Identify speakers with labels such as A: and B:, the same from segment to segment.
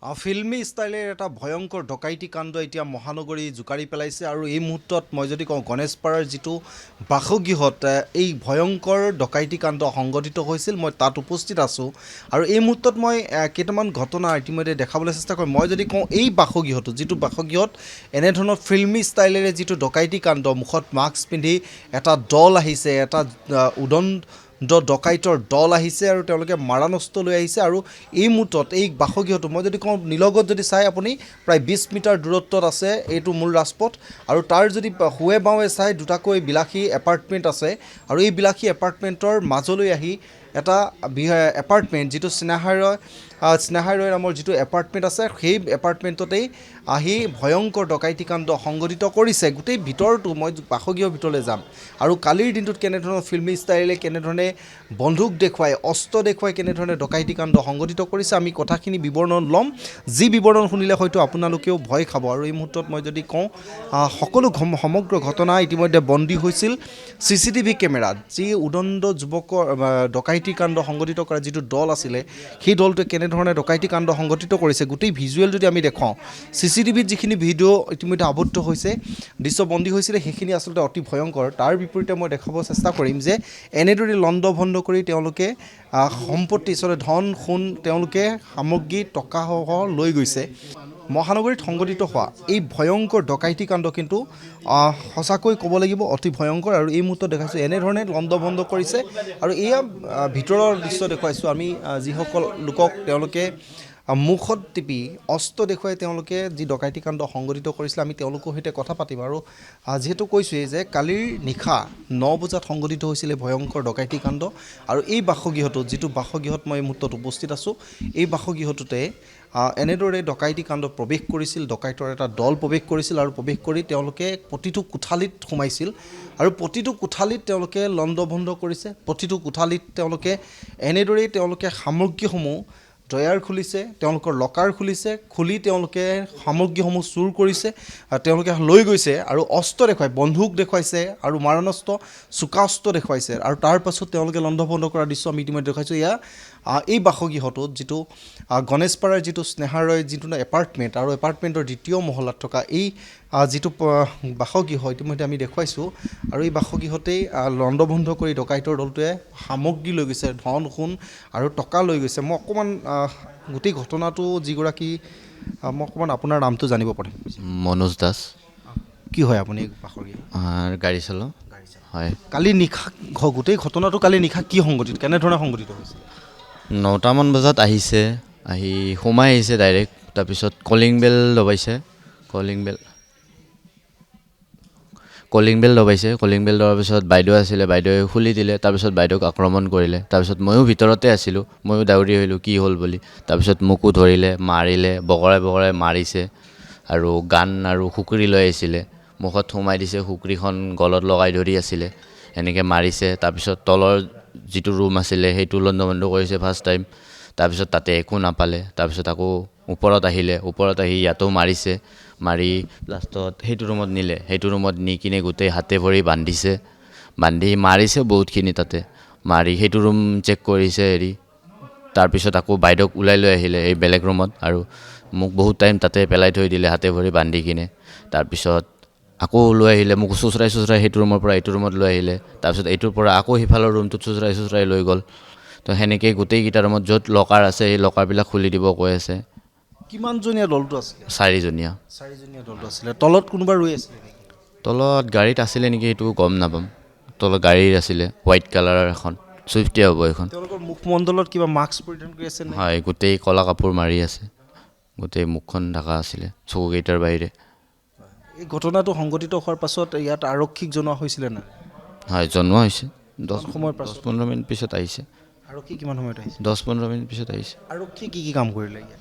A: ফিল্মি ষ্টাইলেৰ এটা ভয়ংকৰ ডকাইতি কাণ্ড এতিয়া মহানগৰী জোকাৰি পেলাইছে আৰু এই মুহূৰ্তত মই যদি কওঁ গণেশপাৰাৰ যিটো বাসগৃহত এই ভয়ংকৰ ডকাইতি কাণ্ড সংঘটিত হৈছিল মই তাত উপস্থিত আছোঁ আৰু এই মুহূৰ্তত মই কেইটামান ঘটনা ইতিমধ্যে দেখাবলৈ চেষ্টা কৰিম মই যদি কওঁ এই বাসগৃহটো যিটো বাসগৃহত এনেধৰণৰ ফিল্মি ষ্টাইলেৰে যিটো ডকাইতি কাণ্ড মুখত মাস্ক পিন্ধি এটা দল আহিছে এটা ডকাইতৰ দল আহিছে আৰু তেওঁলোকে মাৰণাস্ত্ৰ লৈ আহিছে আৰু এই মুহূৰ্তত এই বাসগৃহটো মই যদি কওঁ নিলগত যদি চাই আপুনি প্ৰায় 20 মিটাৰ দূৰত্বত আছে এইটো মূল ৰাজপথ আৰু তাৰ যদি সোৱে বাওঁৱে চাই দুটাকৈ বিলাসী এপাৰ্টমেণ্ট আছে আৰু এই বিলাসী এপাৰ্টমেণ্টৰ মাজলৈ আহি এটা এপাৰ্টমেণ্ট যিটো স্নেহাই ৰয় নামৰ যিটো এপাৰ্টমেণ্ট আছে সেই এপাৰ্টমেণ্টতেই আহি ভয়ংকৰ ডকাইতি কাণ্ড সংঘটিত কৰিছে গোটেই ভিতৰটো মই বাসগৃহৰ ভিতৰলৈ যাম আৰু কালিৰ দিনটোত কেনেধৰণৰ ফিল্মি ষ্টাইলে কেনেধৰণে বন্দুক দেখুৱাই অস্ত্ৰ দেখুৱাই কেনেধৰণে ডকাইতি কাণ্ড সংঘটিত কৰিছে আমি কথাখিনি বিৱৰণ ল'ম যি বিৱৰণ শুনিলে হয়তো আপোনালোকেও ভয় খাব আৰু এই মুহূৰ্তত মই যদি কওঁ সকলো সমগ্ৰ ঘটনা ইতিমধ্যে বন্দী হৈছিল CCTV কেমেৰাত যি উদণ্ড যুৱকৰ ডকাইতি কাণ্ড সংঘটিত কৰা যিটো দল আছিলে সেই দলটোৱে কেনেধৰণে ডকাইতি কাণ্ড সংঘটিত কৰিছে গোটেই ভিজুৱেল যদি আমি দেখুৱাওঁ CCTVত যিখিনি ভিডিঅ' ইতিমধ্যে আবদ্ধ হৈছে দৃশ্যবন্দী হৈছিলে সেইখিনি আচলতে অতি ভয়ংকৰ তাৰ বিপৰীতে মই দেখাব চেষ্টা কৰিম যে এনেদৰে লণ্ডভণ্ড কৰি তেওঁলোকে সম্পত্তি ধন সোণ তেওঁলোকে সামগ্ৰী টকাসহ লৈ গৈছে মহানগৰীত সংঘটিত হোৱা এই ভয়ংকৰ ডকাইতি কাণ্ড কিন্তু সঁচাকৈ ক'ব লাগিব অতি ভয়ংকৰ আৰু এই মুহূৰ্তত দেখাইছোঁ এনেধৰণে লণ্ডভণ্ড কৰিছে আৰু এয়া ভিতৰৰ দৃশ্য দেখুৱাইছোঁ আমি যিসকল লোকক তেওঁলোকে মুখত টিপি অস্ত্ৰ দেখুৱাই তেওঁলোকে যি ডকাইতি কাণ্ড সংঘটিত কৰিছিলে আমি তেওঁলোকৰ সৈতে কথা পাতিম আৰু যিহেতু কৈছোঁৱেই যে কালিৰ নিশা 9 বজাত সংঘটিত হৈছিলে ভয়ংকৰ ডকাইতি কাণ্ড আৰু এই বাসগৃহটোত যিটো বাসগৃহত মই এই মুহূৰ্তত উপস্থিত আছোঁ এই বাসগৃহটোতে এনেদৰে ডকাইতি কাণ্ড প্ৰৱেশ কৰিছিল ডকাইতৰ এটা দল প্ৰৱেশ কৰিছিল আৰু প্ৰৱেশ কৰি তেওঁলোকে প্ৰতিটো কোঠালিত সোমাইছিল আৰু প্ৰতিটো কোঠালিত তেওঁলোকে লণ্ডভণ্ড কৰিছে প্ৰতিটো কোঠালিত তেওঁলোকে এনেদৰেই তেওঁলোকে সামগ্ৰীসমূহ ড্ৰয়াৰ খুলিছে তেওঁলোকৰ লকাৰ খুলি তেওঁলোকে সামগ্ৰীসমূহ চুৰ কৰিছে তেওঁলোকে লৈ গৈছে আৰু অস্ত্ৰ দেখুৱাই বন্দুক দেখুৱাইছে আৰু মাৰণাস্ত্ৰ চোকা অস্ত্ৰ দেখুৱাইছে আৰু তাৰ পাছত তেওঁলোকে লণ্ডভণ্ড কৰা দৃশ্য আমি ইতিমধ্যে দেখাইছোঁ এয়া এই বাসগৃহটোত যিটো গণেশপাৰাৰ যিটো স্নেহাৰয় যিটো এপাৰ্টমেণ্ট আৰু এপাৰ্টমেণ্টৰ দ্বিতীয় মহলাত থকা এই যিটো বাসগৃহ ইতিমধ্যে আমি দেখুৱাইছোঁ আৰু এই বাসগৃহতেই লণ্ডভণ্ড কৰি ডকাইতৰ দলটোৱে সামগ্ৰী লৈ গৈছে ধন সোণ আৰু টকা লৈ গৈছে মই অকণমান গোটেই ঘটনাটো যিগৰাকী মই অকণমান আপোনাৰ নামটো জানিব পাৰিম
B: মনোজ দাস
A: কি হয় আপুনি বাসগৃহ
B: গাড়ী চলাওঁ হয়
A: কালি নিশা গোটেই ঘটনাটো কালি নিশা কি সংঘটিত কেনেধৰণে সংঘটিত হৈছিল
B: 9টামান বজাত আহি সোমাই আহিছে ডাইৰেক্ট তাৰপিছত কলিং বেল দবাইছে কলিং বেল দবাৰ পিছত বাইদেউ আছিলে বাইদেৱে খুলি দিলে তাৰপিছত বাইদেউক আক্ৰমণ কৰিলে তাৰপিছত ময়ো ভিতৰতে আছিলোঁ ময়ো দাউৰি আহিলোঁ কি হ'ল বুলি তাৰপিছত মোকো ধৰিলে মাৰিলে বগৰাই মাৰিছে আৰু গান আৰু সুকুৰি লৈ আহিছিলে মুখত সোমাই দিছে সুকুৰিখন গলত লগাই ধৰি আছিলে এনেকৈ মাৰিছে তাৰপিছত তলৰ যিটো ৰুম আছিলে সেইটো লণ্ডভণ্ড কৰিছে ফাৰ্ষ্ট টাইম তাৰপিছত তাতে একো নাপালে তাৰপিছত আকৌ ওপৰত আহি ইয়াতো মাৰি লাষ্টত সেইটো ৰুমত নি কিনে গোটেই হাতে ভৰি বান্ধি মাৰিছে বহুতখিনি তাতে মাৰি সেইটো ৰুম চেক কৰিছে তাৰপিছত আকৌ বাইদেউক ওলাই লৈ আহিলে এই বেলেগ ৰুমত আৰু মোক বহুত টাইম তাতে পেলাই থৈ দিলে হাতে ভৰি বান্ধি কিনে তাৰপিছত আকৌ লৈ আহিলে মোক চোচৰাই সেইটো ৰুমৰ পৰা এইটো ৰুমত লৈ আহিলে তাৰপিছত এইটোৰ পৰা আকৌ সিফালৰ ৰুমটোত চোচৰাই লৈ গ'ল তো সেনেকৈ গোটেইকেইটা ৰুমত য'ত লকাৰ আছে সেই লকাৰবিলাক খুলি দিব কৈ আছে
A: কিমানজনীয়া দলটো আছিলে
B: 4জনীয়া
A: দলটো আছিলে তলত কোনোবা ৰৈ আছিলে
B: তলত গাড়ীত আছিলে নেকি সেইটো গম নাপাম তলত গাড়ীত আছিলে হোৱাইট কালাৰৰ এখন চুইফ্টে হ'ব এইখন
A: তেওঁলোকৰ মুখমণ্ডলত কিবা মাস্ক পৰিধান কৰি আছে
B: হয় গোটেই ক'লা কাপোৰ মাৰি আছে গোটেই মুখখন ঢাকা আছিলে চকুকেইটাৰ বাহিৰে
A: এই ঘটনাটো সংঘটিত হোৱাৰ পাছত ইয়াত আৰক্ষীক জনোৱা হৈছিলে নাই
B: হয় জনোৱা হৈছে
A: 10-15
B: মিনিট পিছত আহিছে
A: আৰক্ষী কিমান সময়ত আহিছে
B: 10-15 মিনিট পিছত আহিছে
A: আৰক্ষী কি কাম কৰিলে ইয়াত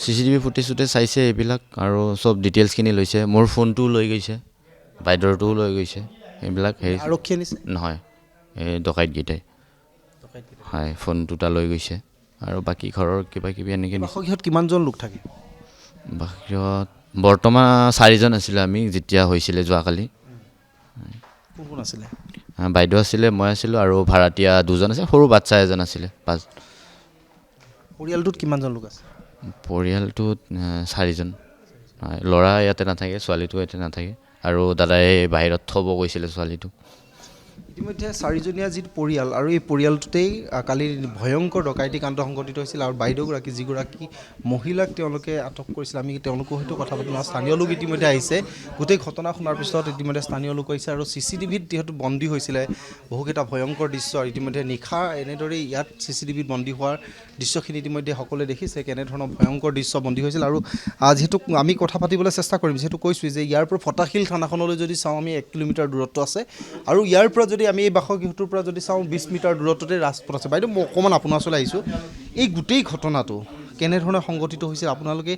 B: CCTV ফুটেজ চাইছে এইবিলাক আৰু চব ডিটেইলছখিনি লৈছে মোৰ ফোনটোও লৈ গৈছে বাইদেউৰটোও লৈ গৈছে এইবিলাক
A: আৰক্ষী আনিছে
B: নহয় এই ডকাইতকেইটাই হয় ফোন দুটা লৈ গৈছে আৰু বাকী ঘৰৰ কিবাকিবি এনেকৈ
A: বাসগৃহত কিমানজন লোক থাকে
B: বাহিৰত বৰ্তমান 4জন আছিলে আমি যেতিয়া হৈছিলে যোৱাকালি
A: কোন আছিলে
B: বাইদেউ আছিলে মই আছিলোঁ আৰু ভাড়াতীয়া 2জন আছে সৰু বাচ্চা এজন আছিলে 5
A: পৰিয়ালটোত কিমানজন লোক আছে
B: পৰিয়ালটোত 4জন হয়, ল'ৰা ইয়াতে নাথাকে, ছোৱালীটো ইয়াতে নাথাকে আৰু দাদাই বাহিৰত থ'ব গৈছিলে ছোৱালীটোক।
A: ইতিমধ্যে 4জনীয়া যিটো পৰিয়াল আৰু এই পৰিয়ালটোতেই কালি ভয়ংকৰ ডকাইতি কাণ্ড সংঘটিত হৈছিল আৰু বাইদেউগৰাকী যিগৰাকী মহিলাক তেওঁলোকে আটক কৰিছিল, আমি তেওঁলোকৰ সৈতে কথা পাতিম। স্থানীয় লোক ইতিমধ্যে আহিছে। গোটেই ঘটনা শুনাৰ পিছত ইতিমধ্যে স্থানীয় লোক আহিছে আৰু CCTVত যিহেতু বন্দী হৈছিলে বহুকেইটা ভয়ংকৰ দৃশ্য, আৰু ইতিমধ্যে নিশা এনেদৰেই ইয়াত CCTVত বন্দী হোৱাৰ দৃশ্যখিনি ইতিমধ্যে সকলোৱে দেখিছে কেনেধৰণৰ ভয়ংকৰ দৃশ্য বন্দী হৈছিল। আৰু যিহেতু আমি কথা পাতিবলৈ চেষ্টা কৰিম, যিহেতু কৈছোঁ যে ইয়াৰ পৰা ফটাশিল থানাখনলৈ যদি চাওঁ আমি 1 কিলোমিটাৰ দূৰত্ব আছে, আৰু ইয়াৰ পৰা যদি আমি এই বাসগৃহটোৰ পৰা যদি চাওঁ 20 মিটাৰ দূৰত্বতে ৰাজপথ আছে। বাইদেউ মই অকণমান আপোনাৰ ওচৰলৈ আহিছোঁ। এই গোটেই ঘটনাটো কেনেধৰণে সংঘটিত হৈছিল? আপোনালোকে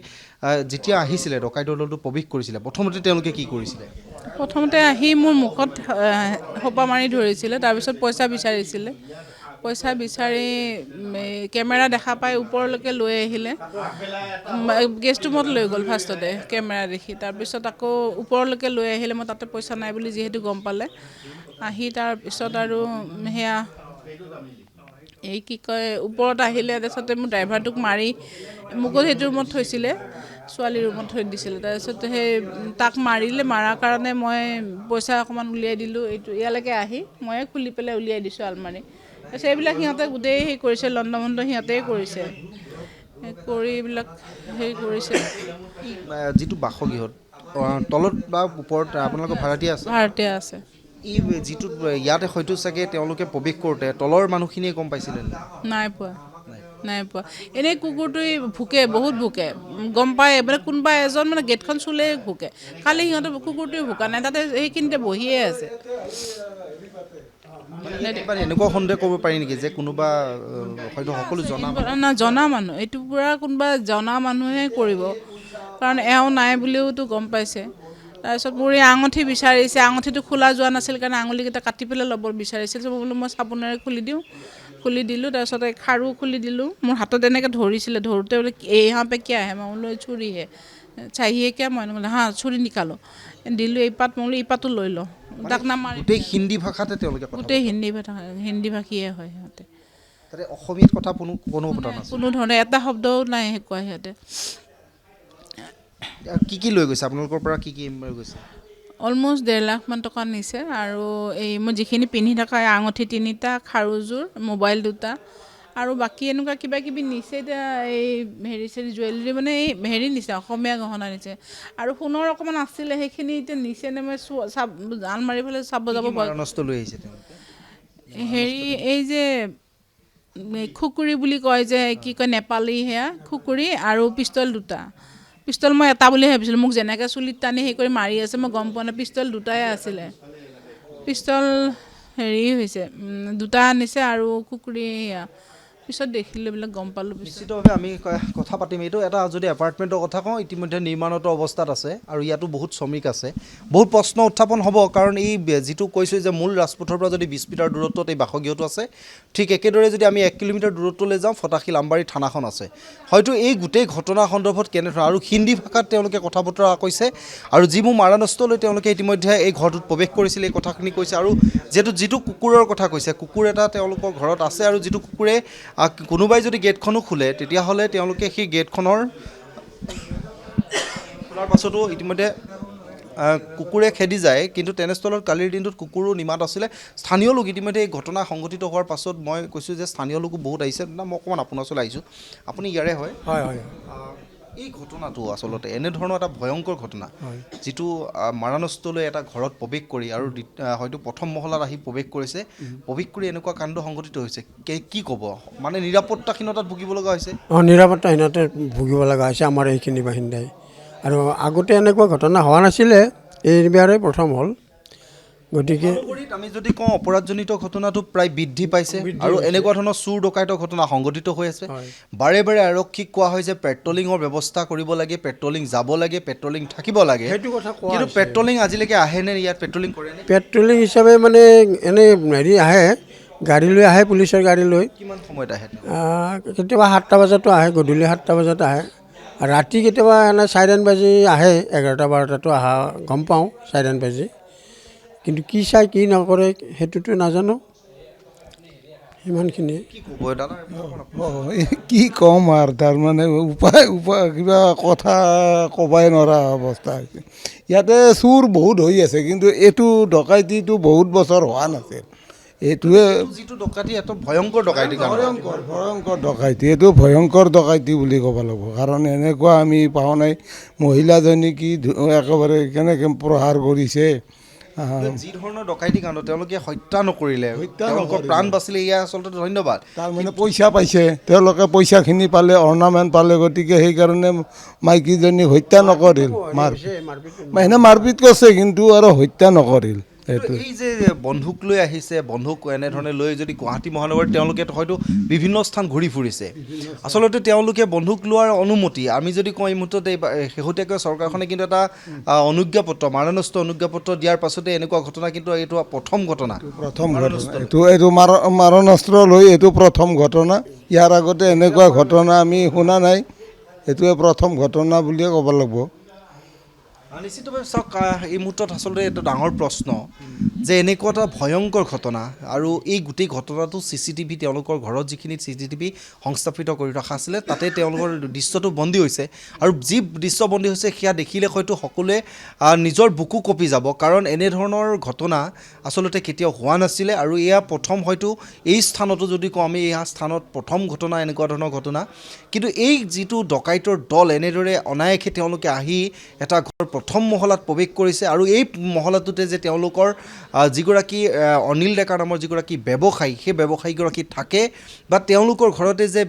A: যেতিয়া আহিছিলে ডকাইতৰ দলটো প্ৰৱেশ কৰিছিলে, প্ৰথমতে তেওঁলোকে কি কৰিছিলে?
C: প্ৰথমতে আহি মোৰ মুখত সোপা মাৰি ধৰিছিলে, তাৰপিছত পইচা বিচাৰিছিলে। পইচা বিচাৰি কেমেৰা দেখা পাই ওপৰলৈকে লৈ আহিলে, গেষ্ট ৰুমত লৈ গ'ল ফাৰ্ষ্টতে কেমেৰা দেখি, তাৰপিছত আকৌ ওপৰলৈকে লৈ আহিলে। মই তাতে পইচা নাই বুলি যিহেতু গম পালে, আহি তাৰপিছত আৰু সেয়া এই কি কয় ওপৰত আহিলে। তাৰপিছতে মোৰ ড্ৰাইভাৰটোক মাৰি মোকো সেইটো ৰুমত থৈছিলে, ছোৱালীৰ ৰুমত থৈ দিছিলে। তাৰপিছত সেই তাক মাৰিলে, মাৰাৰ কাৰণে মই পইচা অকণমান উলিয়াই দিলোঁ। এইটো ইয়ালৈকে আহি ময়ে খুলি পেলাই উলিয়াই দিছোঁ আলমাৰি। তাৰপিছত এইবিলাক সিহঁতে গোটেই হেৰি কৰিছে, লণ্ডভণ্ড সিহঁতেই কৰিছে, কৰি এইবিলাক হেৰি কৰিছে।
A: যিটো বাসগৃহত তলত বা ওপৰত আপোনালোকৰ ভাড়াতীয়া আছে?
C: ভাড়াতীয়া আছে।
A: এই যিটো ইয়াতে হয়তো চাগে তেওঁলোকে প্ৰৱেশ কৰোঁতে তলৰ মানুহখিনিয়ে গম পাইছিলে?
C: নাই পোৱা, নাই পোৱা। এনেই কুকুৰটোৱে ভুকে, বহুত ভুকে, গম পায় মানে কোনোবা এজন মানে গেটখন চুলেই ভুকে। কালি সিহঁতে কুকুৰটোৱে ভুকা নাই, তাতে সেইখিনিতে বহিয়ে আছে।
A: এনেকুৱা সন্দেহ কৰিব পাৰি নেকি যে কোনোবা হয়তো সকলো
C: জনা মানুহ, এইটো পূৰা কোনোবা জনা মানুহে কৰিব, কাৰণ এওঁ নাই বুলিওতো গম পাইছে। তাৰপিছত মোৰ এই আঙুঠি বিচাৰিছে, আঙুঠিটো খোলা যোৱা নাছিল কাৰণে আঙুলিকেইটা কাটি পেলাই ল'ব বিচাৰিছিল। মই বোলো মই চাবোনেৰে খুলি দিওঁ, খুলি দিলোঁ। তাৰপিছতে খাৰু খুলি দিলোঁ। মোৰ হাতত এনেকৈ ধৰিছিলে, ধৰোঁতে বোলে यहाँ पे क्या है, মই বোলো ছুৰী হে, चाहिए क्या, মই বোলে হা ছুৰী নিকালো, দিলোঁ এই পাত, মই বোলো এই পাতো লৈ লওঁ। তাক নামাৰি
A: গোটেই হিন্দী ভাষাতে তেওঁলোকে
C: গোটেই হিন্দী ভাষীয়ে হয় সিহঁতে।
A: তাতে অসমীয়াত কথা কোনো পতা নাছিল?
C: কোনো ধৰণে এটা শব্দও নাই শিকোৱা সিহঁতে।
A: কি লৈ গৈছে আপোনালোকৰ পৰা? কি লৈ গৈছে?
C: অলম'ষ্ট 1.5 লাখমান টকা নিছে, আৰু এই মই যিখিনি পিন্ধি থকা আঙুঠি 3টা, খাৰুযোৰ, মোবাইল 2টা, আৰু বাকী এনেকুৱা কিবা কিবি নিছে। এতিয়া এই হেৰি জুৱেলাৰী মানে এই হেৰি নিছে, অসমীয়া গহনা নিছে, আৰু সোণৰ অকণমান আছিলে সেইখিনি এতিয়া নিছে নে মই আলমাৰি ফালে চাব যাব পাৰোঁ।
A: লৈ আহিছে তেওঁলোকে?
C: হেৰি এই যে খুকুৰি বুলি কয় যে, কি কয় নেপালী, সেয়া খুকুৰি, আৰু পিষ্টল 2টা। পিষ্টল মই এটা বুলি ভাবিছিলোঁ, মোক যেনেকৈ চুলিত টানি হেৰি কৰি মাৰি আছে মই গম পোৱা নাই, পিষ্টল 2টাই আছিলে। পিষ্টল হেৰি হৈছে 2টা আনিছে, আৰু খুকুৰি সেয়া পিছত দেখিলোঁ এইবিলাক গম পালোঁ।
A: নিশ্চিতভাৱে আমি কথা পাতিম। এইটো এটা যদি এপাৰ্টমেণ্টৰ কথা কওঁ, ইতিমধ্যে নিৰ্মাণৰত অৱস্থাত আছে, আৰু ইয়াতো বহুত শ্ৰমিক আছে। বহুত প্ৰশ্ন উত্থাপন হ'ব, কাৰণ এই যিটো কৈছোঁ যে মূল ৰাজপথৰ পৰা যদি 20 মিটাৰ দূৰত্বত এই বাসগৃহটো আছে, ঠিক একেদৰে যদি আমি 1 কিলোমিটাৰ দূৰত্বলৈ যাওঁ ফটাশিল আমবাৰী থানাখন আছে। হয়তো এই গোটেই ঘটনা সন্দৰ্ভত কেনেধৰণৰ, আৰু হিন্দী ভাষাত তেওঁলোকে কথা বতৰা কৈছে, আৰু যিবোৰ মাৰণাস্ত্ৰ তেওঁলোকে ইতিমধ্যে এই ঘৰটোত প্ৰৱেশ কৰিছিল এই কথাখিনি কৈছে। আৰু যিটো কুকুৰৰ কথা কৈছে, কুকুৰ এটা তেওঁলোকৰ ঘৰত আছে, আৰু যিটো কুকুৰে কোনোবাই যদি গেটখনো খোলে তেতিয়াহ'লে তেওঁলোকে সেই গেটখনৰ খোলাৰ পাছতো ইতিমধ্যে কুকুৰে খেদি যায়। কিন্তু তেনেস্থলত কালিৰ দিনটোত কুকুৰো নিমাত আছিলে। স্থানীয় লোক ইতিমধ্যে এই ঘটনা সংঘটিত হোৱাৰ পাছত মই কৈছোঁ যে স্থানীয় লোকো বহুত আহিছে। মই অকণমান আপোনাৰ ওচৰলৈ আহিছোঁ। আপুনি ইয়াৰে হয়?
D: হয় হয়।
A: এই ঘটনাটো আচলতে এনেধৰণৰ এটা ভয়ংকৰ ঘটনা, যিটো মাৰণাস্ত্ৰলৈ এটা ঘৰত প্ৰৱেশ কৰি, আৰু হয়তো প্ৰথম মহলাত আহি প্ৰৱেশ কৰিছে, প্ৰৱেশ কৰি এনেকুৱা কাণ্ড সংঘটিত হৈছে। কি ক'ব, মানে নিৰাপত্তাহীনতাত ভুগিব লগা হৈছে?
D: নিৰাপত্তাহীনতাত ভুগিব লগা হৈছে আমাৰ এইখিনি বাসিন্দাই, আৰু আগতে এনেকুৱা ঘটনা হোৱা নাছিলে, এইবাৰে প্ৰথম হ'ল। গতিকে
A: আমি যদি কওঁ অপৰাধজনিত ঘটনাটো প্ৰায় বৃদ্ধি পাইছে, আৰু এনেকুৱা ধৰণৰ চুৰ ডকাইতৰ ঘটনা সংঘটিত হৈ আছে। বাৰে বাৰে আৰক্ষীক কোৱা হয় যে পেট্ৰলিঙৰ ব্যৱস্থা কৰিব লাগে, পেট্ৰলিং যাব লাগে, পেট্ৰলিং থাকিব লাগে,
D: সেইটো কথা কোৱা
A: কিন্তু পেট্ৰলিং আজিলৈকে আহেনে? ইয়াত পেট্ৰলিং কৰেনে?
D: পেট্ৰলিং হিচাপে মানে এনেই হেৰি আহে, গাড়ী লৈ আহে, পুলিচৰ গাড়ী লৈ।
A: কিমান সময়ত আহে?
D: কেতিয়াবা 7টা বজাতো আহে, গধূলি 7টা বজাত আহে, ৰাতি কেতিয়াবা এনে চাইৰেন বাজি আহে, 11টা 12টাতো অহা গম পাওঁ চাইৰেন বাজি। কিন্তু কি চাই কি নকৰে সেইটোতো নাজানো। সিমানখিনি
A: কি ক'ব দাদা
E: কি ক'ম আৰু তাৰমানে উপায় কিবা কথা ক'বাই নোৱাৰা অৱস্থা হৈছে ইয়াতে চুৰ বহুত হৈ আছে কিন্তু এইটো ডকাইতিটো বহুত বছৰ হোৱা নাছিল এইটোৱে
A: যিটো ডকাইতি এত ভয়ংকৰ ডকাইতি
E: ভয়ংকৰ ডকাইতি এইটো ভয়ংকৰ ডকাইতি বুলি ক'ব লাগিব কাৰণ এনেকুৱা আমি পোৱা নাই মহিলাজনী কি একেবাৰে কেনেকৈ প্ৰহাৰ কৰিছে
A: যি ধৰণৰ ডকাইতি কাণ্ড তেওঁলোকে হত্যা নকৰিলে তেওঁলোকৰ প্ৰাণ বাচিলে এয়া আচলতে ধন্যবাদ
E: তাৰমানে পইচা পাইছে তেওঁলোকে পইচাখিনি পালে অৰ্ণামেণ্ট পালে গতিকে সেইকাৰণে মাইকীজনীক হত্যা নকৰিল এনে মাৰপিট কৰিছে কিন্তু আৰু হত্যা নকৰিল সেইটো
A: এই যে বন্ধুক লৈ আহিছে বন্ধুক এনেধৰণে লৈ যদি গুৱাহাটী মহানগৰত তেওঁলোকে হয়তো বিভিন্ন স্থান ঘূৰি ফুৰিছে আচলতে তেওঁলোকে বন্ধুক লোৱাৰ অনুমতি আমি যদি কওঁ এই মুহূৰ্তত এই শেহতীয়াকৈ চৰকাৰখনে কিন্তু এটা অনুজ্ঞাপত্ৰ মাৰণাস্ত্ৰ অনুজ্ঞাপত্ৰ দিয়াৰ পাছতে এনেকুৱা ঘটনা কিন্তু এইটো প্ৰথম ঘটনা
E: এইটো মাৰণাস্ত্ৰ লৈ এইটো প্ৰথম ঘটনা ইয়াৰ আগতে এনেকুৱা ঘটনা আমি শুনা নাই এইটোৱে প্ৰথম ঘটনা বুলিয়ে ক'ব লাগিব
A: নিশ্চিতভাৱে চাওক এই মুহূৰ্তত আচলতে এটা ডাঙৰ প্ৰশ্ন যে এনেকুৱা এটা ভয়ংকৰ ঘটনা আৰু এই গোটেই ঘটনাটো CCTV তেওঁলোকৰ ঘৰত যিখিনি CCTV সংস্থাপিত কৰি ৰখা আছিলে তাতে তেওঁলোকৰ দৃশ্যটো বন্দী হৈছে আৰু যি দৃশ্য বন্দী হৈছে সেয়া দেখিলে হয়তো সকলোৱে নিজৰ বুকু কঁপি যাব কাৰণ এনেধৰণৰ ঘটনা আচলতে কেতিয়াও হোৱা নাছিলে আৰু এয়া প্ৰথম হয়তো এই স্থানতো যদি কওঁ আমি এয়া স্থানত প্ৰথম ঘটনা এনেকুৱা ধৰণৰ ঘটনা কিন্তু এই যিটো ডকাইতৰ দল এনেদৰে অনায়াসে তেওঁলোকে আহি এটা ঘৰ প্ৰথম মহলাত প্ৰৱেশ কৰিছে আৰু এই মহলাটোতে যে তেওঁলোকৰ যিগৰাকী অনিল ডেকা নামৰ যিগৰাকী ব্যৱসায়ী সেই ব্যৱসায়ীগৰাকী থাকে বা তেওঁলোকৰ ঘৰতে যে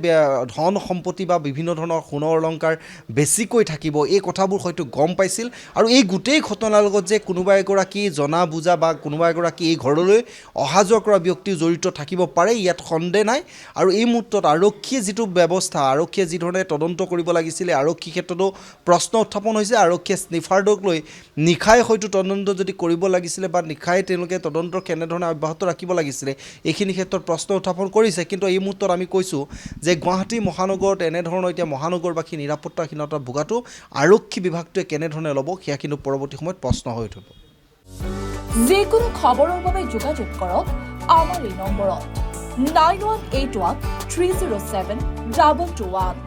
A: ধন সম্পত্তি বা বিভিন্ন ধৰণৰ সোণৰ অলংকাৰ বেছিকৈ থাকিব এই কথাবোৰ হয়তো গম পাইছিল আৰু এই গোটেই ঘটনাৰ লগত যে কোনোবা এগৰাকী জনা বুজা বা কোনোবা এগৰাকী এই ঘৰলৈ অহা যোৱা কৰা ব্যক্তি জড়িত থাকিব পাৰে ইয়াত সন্দেহ নাই আৰু এই মুহূৰ্তত আৰক্ষীয়ে যিটো ব্যৱস্থা আৰক্ষীয়ে যিধৰণে তদন্ত কৰিব লাগিছিলে আৰক্ষী ক্ষেত্ৰতো প্ৰশ্ন উত্থাপন হৈছে আৰক্ষীয়ে স্নিফাৰডক লৈ নিশাই হয়তো তদন্ত যদি কৰিব লাগিছিলে বা নিশাই তেওঁলোকে তদন্তৰ কেনেধৰণে অব্যাহত ৰাখিব লাগিছিলে এইখিনি ক্ষেত্ৰত প্ৰশ্ন উত্থাপন কৰিছে কিন্তু এই মুহূৰ্তত আমি কৈছোঁ যে গুৱাহাটী মহানগৰত এনেধৰণৰ এতিয়া মহানগৰবাসী নিৰাপত্তাহীনতা ভোগাটো আৰক্ষী বিভাগটোৱে কেনেধৰণে ল'ব সেয়া কিন্তু পৰৱৰ্তী সময়ত প্ৰশ্ন হৈ উঠিব
F: যিকোনো খবৰৰ বাবে যোগাযোগ কৰক আমাৰ এই নম্বৰত 9181 307 221